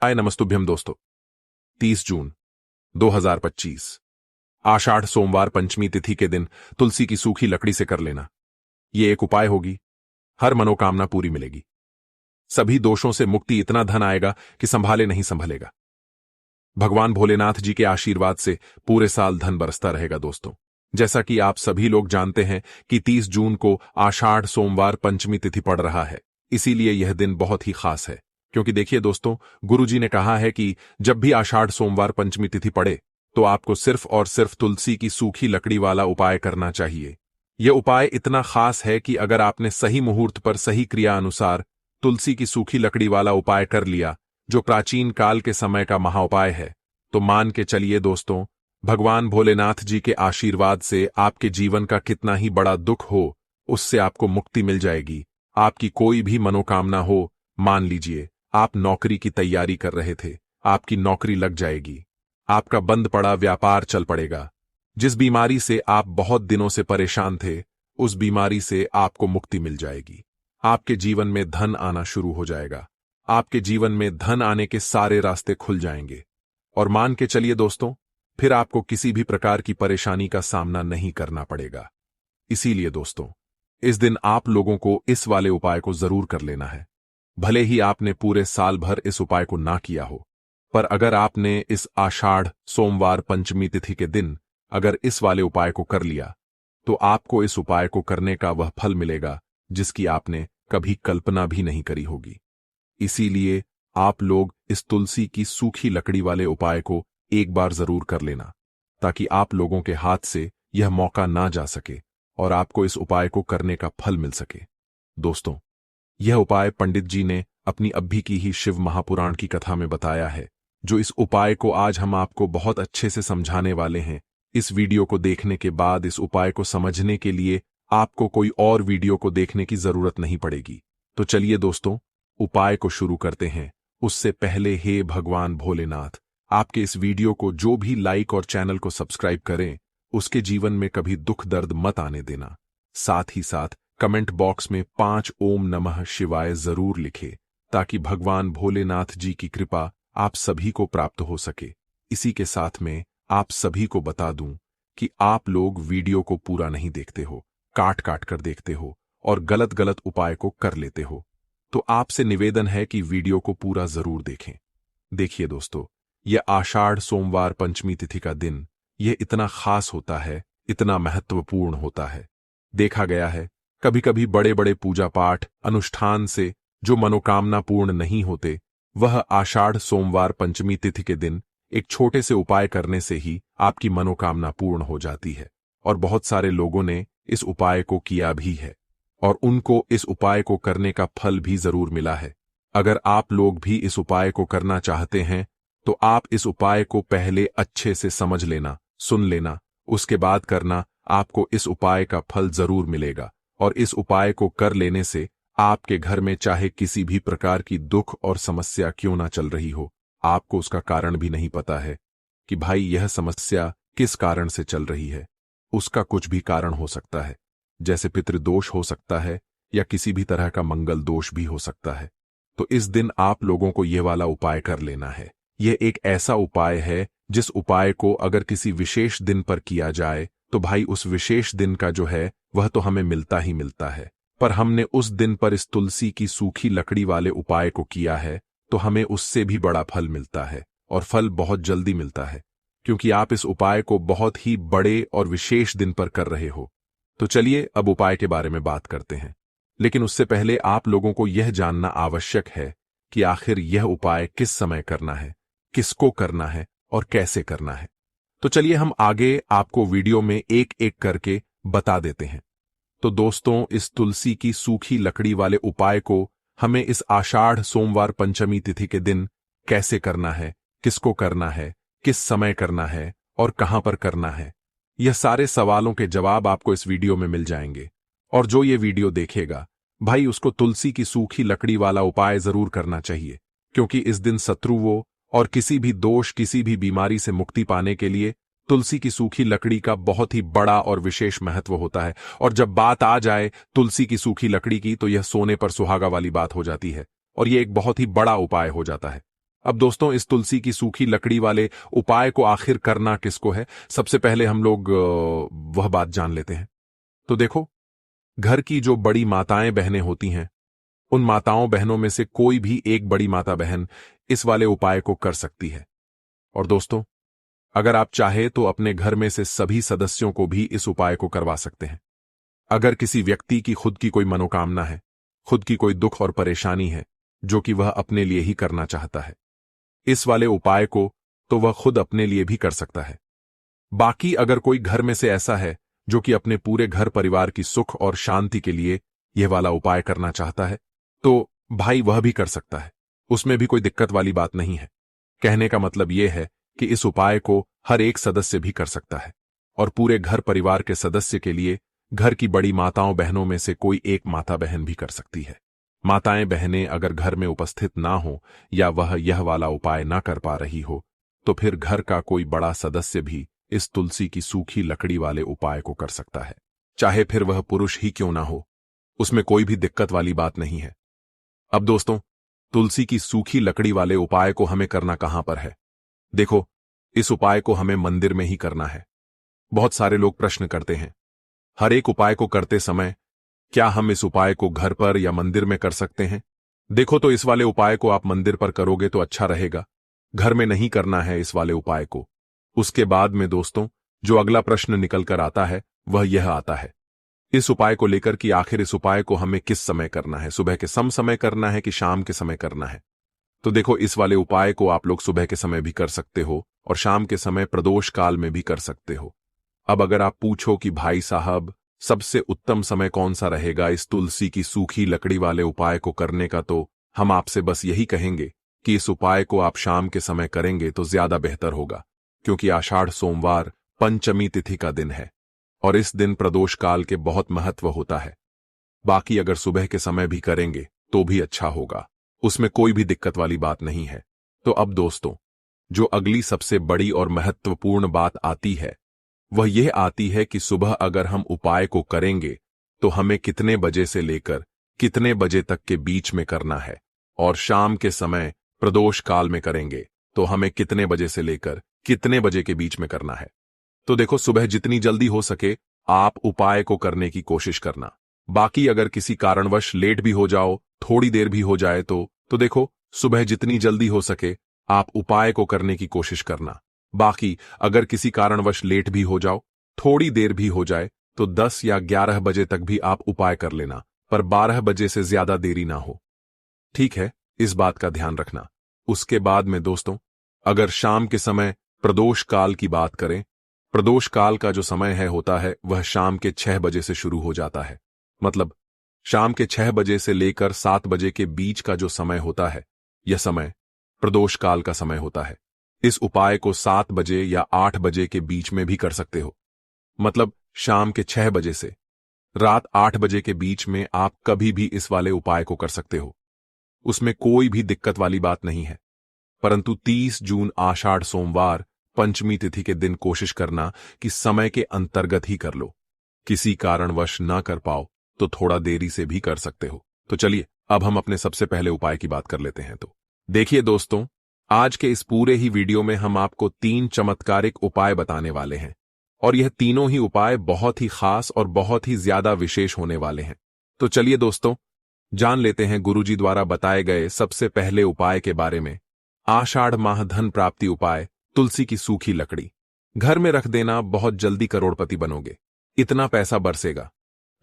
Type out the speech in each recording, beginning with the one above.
आय नमस्तुभ्यम दोस्तों। 30 जून 2025 आषाढ़ सोमवार पंचमी तिथि के दिन तुलसी की सूखी लकड़ी से कर लेना ये एक उपाय होगी। हर मनोकामना पूरी मिलेगी, सभी दोषों से मुक्ति, इतना धन आएगा कि संभाले नहीं संभलेगा। भगवान भोलेनाथ जी के आशीर्वाद से पूरे साल धन बरसता रहेगा। दोस्तों, जैसा कि आप सभी लोग जानते हैं कि 30 जून को आषाढ़ सोमवार पंचमी तिथि पड़ रहा है, इसीलिए यह दिन बहुत ही खास है। क्योंकि देखिए दोस्तों, गुरुजी ने कहा है कि जब भी आषाढ़ सोमवार पंचमी तिथि पड़े तो आपको सिर्फ और सिर्फ तुलसी की सूखी लकड़ी वाला उपाय करना चाहिए। यह उपाय इतना खास है कि अगर आपने सही मुहूर्त पर सही क्रिया अनुसार तुलसी की सूखी लकड़ी वाला उपाय कर लिया, जो प्राचीन काल के समय का महाउपाय है, तो मान के चलिए दोस्तों, भगवान भोलेनाथ जी के आशीर्वाद से आपके जीवन का कितना ही बड़ा दुख हो, उससे आपको मुक्ति मिल जाएगी। आपकी कोई भी मनोकामना हो, मान लीजिए आप नौकरी की तैयारी कर रहे थे, आपकी नौकरी लग जाएगी। आपका बंद पड़ा व्यापार चल पड़ेगा। जिस बीमारी से आप बहुत दिनों से परेशान थे, उस बीमारी से आपको मुक्ति मिल जाएगी। आपके जीवन में धन आना शुरू हो जाएगा। आपके जीवन में धन आने के सारे रास्ते खुल जाएंगे। और मान के चलिए दोस्तों, फिर आपको किसी भी प्रकार की परेशानी का सामना नहीं करना पड़ेगा। इसीलिए दोस्तों, इस दिन आप लोगों को इस वाले उपाय को जरूर कर लेना है। भले ही आपने पूरे साल भर इस उपाय को ना किया हो, पर अगर आपने इस आषाढ़ सोमवार पंचमी तिथि के दिन अगर इस वाले उपाय को कर लिया, तो आपको इस उपाय को करने का वह फल मिलेगा जिसकी आपने कभी कल्पना भी नहीं करी होगी। इसीलिए आप लोग इस तुलसी की सूखी लकड़ी वाले उपाय को एक बार जरूर कर लेना, ताकि आप लोगों के हाथ से यह मौका ना जा सके और आपको इस उपाय को करने का फल मिल सके। दोस्तों, यह उपाय पंडित जी ने अपनी अभी की ही शिव महापुराण की कथा में बताया है, जो इस उपाय को आज हम आपको बहुत अच्छे से समझाने वाले हैं। इस वीडियो को देखने के बाद इस उपाय को समझने के लिए आपको कोई और वीडियो को देखने की जरूरत नहीं पड़ेगी। तो चलिए दोस्तों, उपाय को शुरू करते हैं। उससे पहले हे भगवान भोलेनाथ, आपके इस वीडियो को जो भी लाइक और चैनल को सब्सक्राइब करें, उसके जीवन में कभी दुख दर्द मत आने देना। साथ ही साथ कमेंट बॉक्स में 5 ओम नमः शिवाय जरूर लिखें, ताकि भगवान भोलेनाथ जी की कृपा आप सभी को प्राप्त हो सके। इसी के साथ में आप सभी को बता दूं कि आप लोग वीडियो को पूरा नहीं देखते हो, काट काट कर देखते हो और गलत गलत उपाय को कर लेते हो। तो आपसे निवेदन है कि वीडियो को पूरा जरूर देखें। देखिए दोस्तों, यह आषाढ़ सोमवार पंचमी तिथि का दिन यह इतना खास होता है, इतना महत्वपूर्ण होता है। देखा गया है कभी कभी बड़े बड़े पूजा पाठ अनुष्ठान से जो मनोकामना पूर्ण नहीं होते, वह आषाढ़ सोमवार पंचमी तिथि के दिन एक छोटे से उपाय करने से ही आपकी मनोकामना पूर्ण हो जाती है। और बहुत सारे लोगों ने इस उपाय को किया भी है और उनको इस उपाय को करने का फल भी जरूर मिला है। अगर आप लोग भी इस उपाय को करना चाहते हैं, तो आप इस उपाय को पहले अच्छे से समझ लेना, सुन लेना, उसके बाद करना। आपको इस उपाय का फल जरूर मिलेगा। और इस उपाय को कर लेने से आपके घर में चाहे किसी भी प्रकार की दुख और समस्या क्यों ना चल रही हो, आपको उसका कारण भी नहीं पता है कि भाई यह समस्या किस कारण से चल रही है। उसका कुछ भी कारण हो सकता है, जैसे पितृदोष हो सकता है या किसी भी तरह का मंगल दोष भी हो सकता है। तो इस दिन आप लोगों को यह वाला उपाय कर लेना है। यह एक ऐसा उपाय है जिस उपाय को अगर किसी विशेष दिन पर किया जाए, तो भाई उस विशेष दिन का जो है वह तो हमें मिलता ही मिलता है। पर हमने उस दिन पर इस तुलसी की सूखी लकड़ी वाले उपाय को किया है, तो हमें उससे भी बड़ा फल मिलता है और फल बहुत जल्दी मिलता है, क्योंकि आप इस उपाय को बहुत ही बड़े और विशेष दिन पर कर रहे हो। तो चलिए अब उपाय के बारे में बात करते हैं। लेकिन उससे पहले आप लोगों को यह जानना आवश्यक है कि आखिर यह उपाय किस समय करना है, किसको करना है और कैसे करना है। तो चलिए हम आगे आपको वीडियो में एक एक करके बता देते हैं। तो दोस्तों, इस तुलसी की सूखी लकड़ी वाले उपाय को हमें इस आषाढ़ सोमवार पंचमी तिथि के दिन कैसे करना है, किसको करना है, किस समय करना है और कहां पर करना है, यह सारे सवालों के जवाब आपको इस वीडियो में मिल जाएंगे। और जो ये वीडियो देखेगा, भाई उसको तुलसी की सूखी लकड़ी वाला उपाय जरूर करना चाहिए, क्योंकि इस दिन शत्रुओं और किसी भी दोष, किसी भी बीमारी से मुक्ति पाने के लिए तुलसी की सूखी लकड़ी का बहुत ही बड़ा और विशेष महत्व होता है। और जब बात आ जाए तुलसी की सूखी लकड़ी की, तो यह सोने पर सुहागा वाली बात हो जाती है और यह एक बहुत ही बड़ा उपाय हो जाता है। अब दोस्तों, इस तुलसी की सूखी लकड़ी वाले उपाय को आखिर करना किसको है, सबसे पहले हम लोग वह बात जान लेते हैं। तो देखो, घर की जो बड़ी माताएं बहनें होती हैं, उन माताओं बहनों में से कोई भी एक बड़ी माता बहन इस वाले उपाय को कर सकती है। और दोस्तों, अगर आप चाहे तो अपने घर में से सभी सदस्यों को भी इस उपाय को करवा सकते हैं। अगर किसी व्यक्ति की खुद की कोई मनोकामना है, खुद की कोई दुख और परेशानी है जो कि वह अपने लिए ही करना चाहता है, इस वाले उपाय को तो वह खुद अपने लिए भी कर सकता है। बाकी अगर कोई घर में से ऐसा है जो कि अपने पूरे घर परिवार की सुख और शांति के लिए यह वाला उपाय करना चाहता है, तो भाई वह भी कर सकता है। उसमें भी कोई दिक्कत वाली बात नहीं है। कहने का मतलब यह है कि इस उपाय को हर एक सदस्य भी कर सकता है और पूरे घर परिवार के सदस्य के लिए घर की बड़ी माताओं बहनों में से कोई एक माता बहन भी कर सकती है। माताएं बहनें अगर घर में उपस्थित ना हो या वह यह वाला उपाय ना कर पा रही हो, तो फिर घर का कोई बड़ा सदस्य भी इस तुलसी की सूखी लकड़ी वाले उपाय को कर सकता है, चाहे फिर वह पुरुष ही क्यों ना हो। उसमें कोई भी दिक्कत वाली बात नहीं है। अब दोस्तों, तुलसी की सूखी लकड़ी वाले उपाय को हमें करना कहां पर है? देखो, इस उपाय को हमें मंदिर में ही करना है। बहुत सारे लोग प्रश्न करते हैं, हर एक उपाय को करते समय क्या हम इस उपाय को घर पर या मंदिर में कर सकते हैं? देखो, तो इस वाले उपाय को आप मंदिर पर करोगे तो अच्छा रहेगा। घर में नहीं करना है इस वाले उपाय को। उसके बाद में दोस्तों, जो अगला प्रश्न निकल कर आता है वह यह आता है इस उपाय को लेकर कि आखिर इस उपाय को हमें किस समय करना है, सुबह के समय करना है कि शाम के समय करना है? तो देखो, इस वाले उपाय को आप लोग सुबह के समय भी कर सकते हो और शाम के समय प्रदोष काल में भी कर सकते हो। अब अगर आप पूछो कि भाई साहब, सबसे उत्तम समय कौन सा रहेगा इस तुलसी की सूखी लकड़ी वाले उपाय को करने का, तो हम आपसे बस यही कहेंगे कि इस उपाय को आप शाम के समय करेंगे तो ज्यादा बेहतर होगा, क्योंकि आषाढ़ सोमवार पंचमी तिथि का दिन है और इस दिन प्रदोष काल के बहुत महत्व होता है। बाकी अगर सुबह के समय भी करेंगे तो भी अच्छा होगा, उसमें कोई भी दिक्कत वाली बात नहीं है। तो अब दोस्तों, जो अगली सबसे बड़ी और महत्वपूर्ण बात आती है वह यह आती है कि सुबह अगर हम उपाय को करेंगे तो हमें कितने बजे से लेकर कितने बजे तक के बीच में करना है, और शाम के समय प्रदोष काल में करेंगे तो हमें कितने बजे से लेकर कितने बजे के बीच में करना है। तो देखो, सुबह जितनी जल्दी हो सके आप उपाय को करने की कोशिश करना। बाकी अगर किसी कारणवश लेट भी हो जाओ, थोड़ी देर भी हो जाए तो देखो, सुबह जितनी जल्दी हो सके आप उपाय को करने की कोशिश करना। बाकी अगर किसी कारणवश लेट भी हो जाओ, थोड़ी देर भी हो जाए, तो 10 या 11 बजे तक भी आप उपाय कर लेना, पर 12 बजे से ज्यादा देरी ना हो। ठीक है, इस बात का ध्यान रखना। उसके बाद में दोस्तों, अगर शाम के समय प्रदोष काल की बात करें, प्रदोष काल का जो समय होता है वह शाम के 6 बजे से शुरू हो जाता है। मतलब शाम के 6 बजे से लेकर 7 बजे के बीच का जो समय होता है, यह समय प्रदोष काल का समय होता है। इस उपाय को 7 बजे या 8 बजे के बीच में भी कर सकते हो। मतलब शाम के 6 बजे से रात 8 बजे के बीच में आप कभी भी इस वाले उपाय को कर सकते हो, उसमें कोई भी दिक्कत वाली बात नहीं है। परंतु 30 जून आषाढ़ सोमवार पंचमी तिथि के दिन कोशिश करना कि समय के अंतर्गत ही कर लो। किसी कारणवश ना कर पाओ तो थोड़ा देरी से भी कर सकते हो। तो चलिए, अब हम अपने सबसे पहले उपाय की बात कर लेते हैं। तो देखिए दोस्तों, आज के इस पूरे ही वीडियो में हम आपको 3 चमत्कारिक उपाय बताने वाले हैं और यह तीनों ही उपाय बहुत ही खास और बहुत ही ज्यादा विशेष होने वाले हैं। तो चलिए दोस्तों, जान लेते हैं गुरुजी द्वारा बताए गए सबसे पहले उपाय के बारे में। आषाढ़ माह धन प्राप्ति उपाय, तुलसी की सूखी लकड़ी। घर में रख देना, बहुत जल्दी करोड़पति बनोगे, इतना पैसा बरसेगा।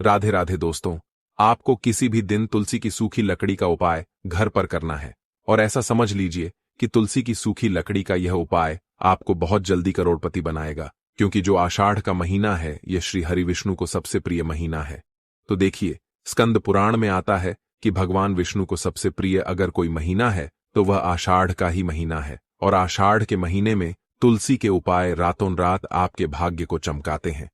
राधे राधे दोस्तों, आपको किसी भी दिन तुलसी की सूखी लकड़ी का उपाय घर पर करना है और ऐसा समझ लीजिए कि तुलसी की सूखी लकड़ी का यह उपाय आपको बहुत जल्दी करोड़पति बनाएगा, क्योंकि जो आषाढ़ का महीना है यह श्री हरि विष्णु को सबसे प्रिय महीना है। तो देखिए, स्कंद पुराण में आता है कि भगवान विष्णु को सबसे प्रिय अगर कोई महीना है तो वह आषाढ़ का ही महीना है, और आषाढ़ के महीने में तुलसी के उपाय रातों रात आपके भाग्य को चमकाते हैं।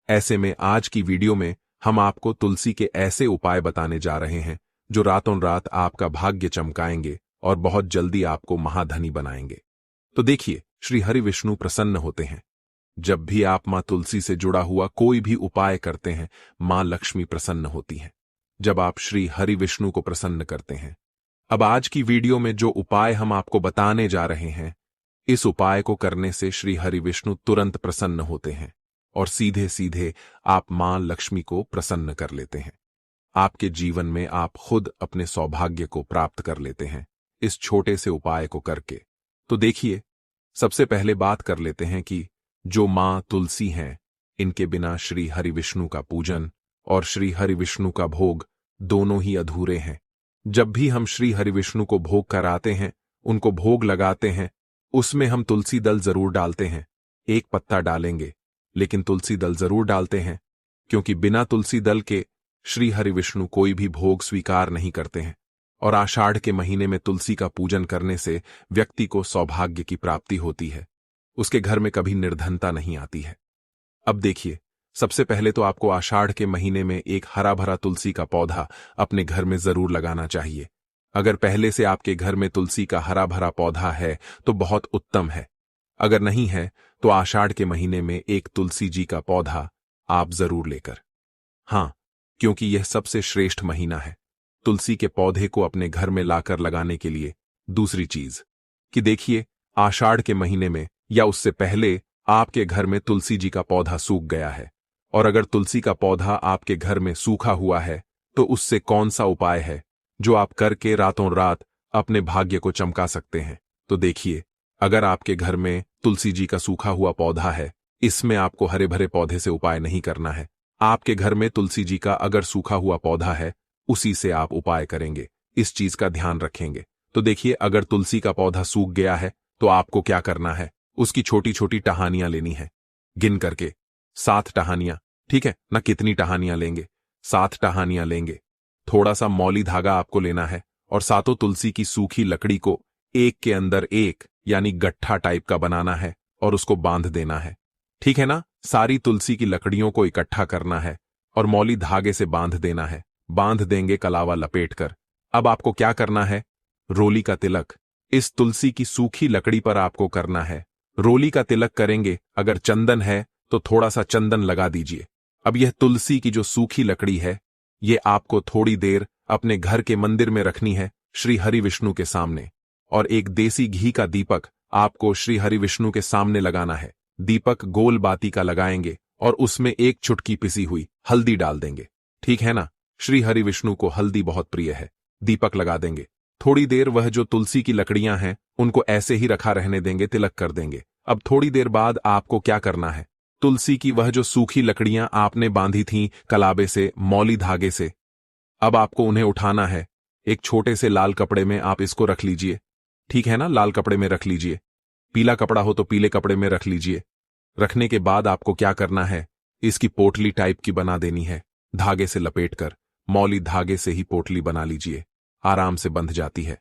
ऐसे में आज की वीडियो में हम आपको तुलसी के ऐसे उपाय बताने जा रहे हैं जो रातों रात आपका भाग्य चमकाएंगे और बहुत जल्दी आपको महाधनी बनाएंगे। तो देखिए, श्री हरि विष्णु प्रसन्न होते हैं। जब भी आप मां तुलसी से जुड़ा हुआ कोई भी उपाय करते हैं, मां लक्ष्मी प्रसन्न होती हैं। जब आप श्री हरि विष्णु को प्रसन्न करते हैं, अब आज की वीडियो में जो उपाय हम आपको बताने जा रहे हैं, इस उपाय को करने से श्री हरि विष्णु तुरंत प्रसन्न होते हैं और सीधे सीधे आप मां लक्ष्मी को प्रसन्न कर लेते हैं। आपके जीवन में आप खुद अपने सौभाग्य को प्राप्त कर लेते हैं इस छोटे से उपाय को करके। तो देखिए, सबसे पहले बात कर लेते हैं कि जो मां तुलसी हैं, इनके बिना श्री हरि विष्णु का पूजन और श्री हरि विष्णु का भोग दोनों ही अधूरे हैं। जब भी हम श्री हरि विष्णु को भोग कराते हैं, उनको भोग लगाते हैं, उसमें हम तुलसी दल जरूर डालते हैं। एक पत्ता डालेंगे, लेकिन तुलसी दल जरूर डालते हैं, क्योंकि बिना तुलसी दल के श्री हरि विष्णु कोई भी भोग स्वीकार नहीं करते हैं। और आषाढ़ के महीने में तुलसी का पूजन करने से व्यक्ति को सौभाग्य की प्राप्ति होती है, उसके घर में कभी निर्धनता नहीं आती है। अब देखिए, सबसे पहले तो आपको आषाढ़ के महीने में एक हरा भरा तुलसी का पौधा अपने घर में जरूर लगाना चाहिए। अगर पहले से आपके घर में तुलसी का हरा भरा पौधा है तो बहुत उत्तम है। अगर नहीं है तो आषाढ़ के महीने में एक तुलसी जी का पौधा आप जरूर लेकर, हां, क्योंकि यह सबसे श्रेष्ठ महीना है तुलसी के पौधे को अपने घर में लाकर लगाने के लिए। दूसरी चीज कि देखिए, आषाढ़ के महीने में या उससे पहले आपके घर में तुलसी जी का पौधा सूख गया है, और अगर तुलसी का पौधा आपके घर में सूखा हुआ है तो उससे कौन सा उपाय है जो आप करके रातों रात अपने भाग्य को चमका सकते हैं। तो देखिए, अगर आपके घर में तुलसी जी का सूखा हुआ पौधा है, इसमें आपको हरे भरे पौधे से उपाय नहीं करना है। आपके घर में तुलसी जी का अगर सूखा हुआ पौधा है, उसी से आप उपाय करेंगे, इस चीज का ध्यान रखेंगे। तो देखिए, अगर तुलसी का पौधा सूख गया है तो आपको क्या करना है, उसकी छोटी छोटी टहनियां लेनी है, गिन करके 7 टहनियां, ठीक है ना। कितनी टहनियां लेंगे? 7 टहनियां लेंगे। थोड़ा सा मौली धागा आपको लेना है और सातों तुलसी की सूखी लकड़ी को एक के अंदर एक यानी गट्ठा टाइप का बनाना है और उसको बांध देना है, ठीक है ना। सारी तुलसी की लकड़ियों को इकट्ठा करना है और मौली धागे से बांध देना है। बांध देंगे कलावा लपेटकर। अब आपको क्या करना है, रोली का तिलक इस तुलसी की सूखी लकड़ी पर आपको करना है। रोली का तिलक करेंगे, अगर चंदन है तो थोड़ा सा चंदन लगा दीजिए। अब यह तुलसी की जो सूखी लकड़ी है, ये आपको थोड़ी देर अपने घर के मंदिर में रखनी है श्री हरि विष्णु के सामने, और एक देसी घी का दीपक आपको श्री हरि विष्णु के सामने लगाना है। दीपक गोल बाती का लगाएंगे और उसमें एक चुटकी पिसी हुई हल्दी डाल देंगे, ठीक है ना। श्री हरि विष्णु को हल्दी बहुत प्रिय है। दीपक लगा देंगे, थोड़ी देर वह जो तुलसी की लकड़ियां हैं उनको ऐसे ही रखा रहने देंगे, तिलक कर देंगे। अब थोड़ी देर बाद आपको क्या करना है, तुलसी की वह जो सूखी लकड़ियां आपने बांधी थीं कलाबे से, मौली धागे से, अब आपको उन्हें उठाना है। एक छोटे से लाल कपड़े में आप इसको रख लीजिए, ठीक है ना। लाल कपड़े में रख लीजिए, पीला कपड़ा हो तो पीले कपड़े में रख लीजिए। रखने के बाद आपको क्या करना है, इसकी पोटली टाइप की बना देनी है, धागे से लपेटकर। मौली धागे से ही पोटली बना लीजिए, आराम से बंध जाती है।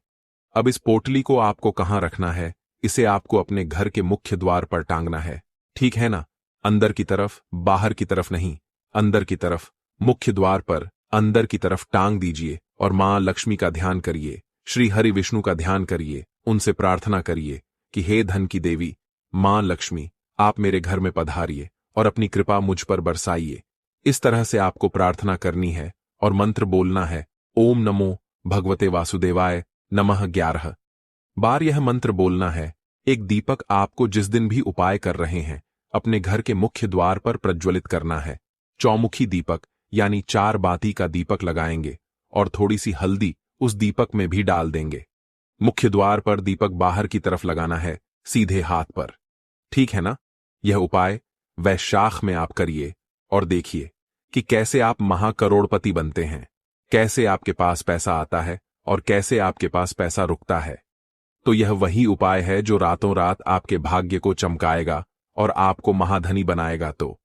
अब इस पोटली को आपको कहां रखना है, इसे आपको अपने घर के मुख्य द्वार पर टांगना है, ठीक है ना। अंदर की तरफ, बाहर की तरफ नहीं, अंदर की तरफ, मुख्य द्वार पर अंदर की तरफ टांग दीजिए और मां लक्ष्मी का ध्यान करिए, श्री हरि विष्णु का ध्यान करिए, उनसे प्रार्थना करिए कि हे धन की देवी मां लक्ष्मी, आप मेरे घर में पधारिए और अपनी कृपा मुझ पर बरसाइए। इस तरह से आपको प्रार्थना करनी है और मंत्र बोलना है, ओम नमो भगवते वासुदेवाय नमः 11 बार यह मंत्र बोलना है। एक दीपक आपको जिस दिन भी उपाय कर रहे हैं अपने घर के मुख्य द्वार पर प्रज्वलित करना है। चौमुखी दीपक यानी 4 बाती का दीपक लगाएंगे और थोड़ी सी हल्दी उस दीपक में भी डाल देंगे। मुख्य द्वार पर दीपक बाहर की तरफ लगाना है, सीधे हाथ पर, ठीक है ना। यह उपाय वैशाख में आप करिए और देखिए कि कैसे आप महाकरोड़पति बनते हैं, कैसे आपके पास पैसा आता है और कैसे आपके पास पैसा रुकता है। तो यह वही उपाय है जो रातों रात आपके भाग्य को चमकाएगा और आपको महाधनी बनाएगा। तो